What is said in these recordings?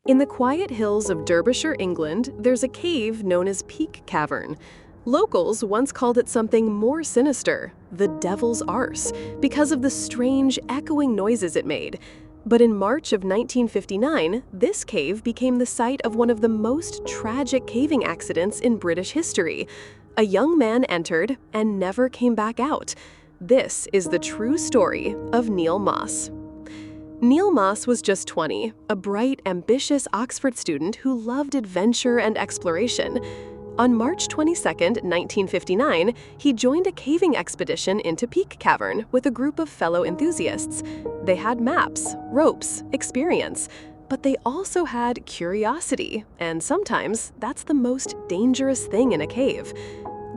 In the quiet hills of Derbyshire, England, there's a cave known as Peak Cavern. Locals once called it something more sinister, the Devil's Arse, because of the strange, echoing noises it made. But in March of 1959, this cave became the site of one of the most tragic caving accidents in British history. A young man entered and never came back out. This is the true story of Neil Moss. Neil Moss was just 20, a bright, ambitious Oxford student who loved adventure and exploration. On March 22, 1959, he joined a caving expedition into Peak Cavern with a group of fellow enthusiasts. They had maps, ropes, experience, but they also had curiosity, and sometimes that's the most dangerous thing in a cave.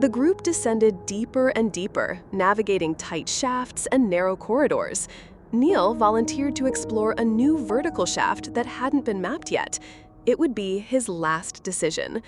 The group descended deeper and deeper, navigating tight shafts and narrow corridors. Neil volunteered to explore a new vertical shaft that hadn't been mapped yet. It would be his last decision.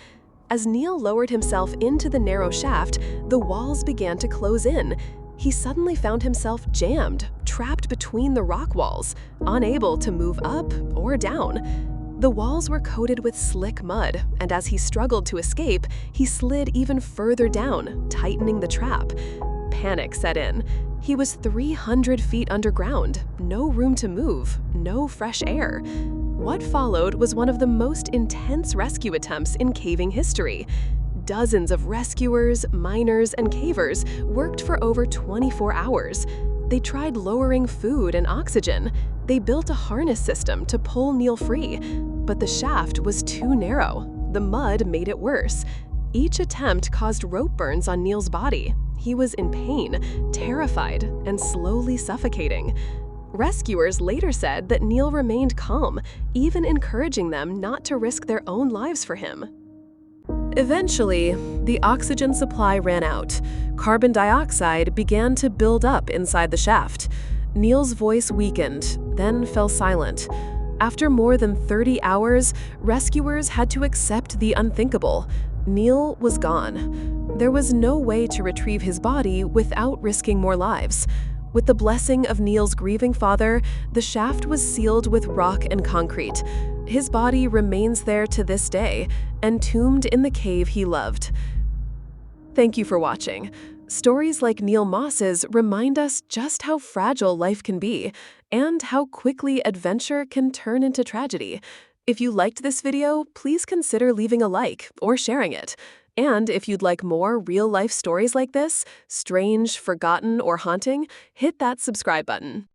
As Neil lowered himself into the narrow shaft, the walls began to close in. He suddenly found himself jammed, trapped between the rock walls, unable to move up or down. The walls were coated with slick mud, and as he struggled to escape, he slid even further down, tightening the trap. Panic set in. He was 300 feet underground, no room to move, no fresh air. What followed was one of the most intense rescue attempts in caving history. Dozens of rescuers, miners, and cavers worked for over 24 hours. They tried lowering food and oxygen. They built a harness system to pull Neil free, but the shaft was too narrow. The mud made it worse. Each attempt caused rope burns on Neil's body. He was in pain, terrified, and slowly suffocating. Rescuers later said that Neil remained calm, even encouraging them not to risk their own lives for him. Eventually, the oxygen supply ran out. Carbon dioxide began to build up inside the shaft. Neil's voice weakened, then fell silent. After more than 30 hours, rescuers had to accept the unthinkable. Neil was gone. There was no way to retrieve his body without risking more lives. With the blessing of Neil's grieving father, the shaft was sealed with rock and concrete. His body remains there to this day, entombed in the cave he loved. Thank you for watching. Stories like Neil Moss's remind us just how fragile life can be, and how quickly adventure can turn into tragedy. If you liked this video, please consider leaving a like or sharing it. And if you'd like more real-life stories like this, strange, forgotten, or haunting, hit that subscribe button.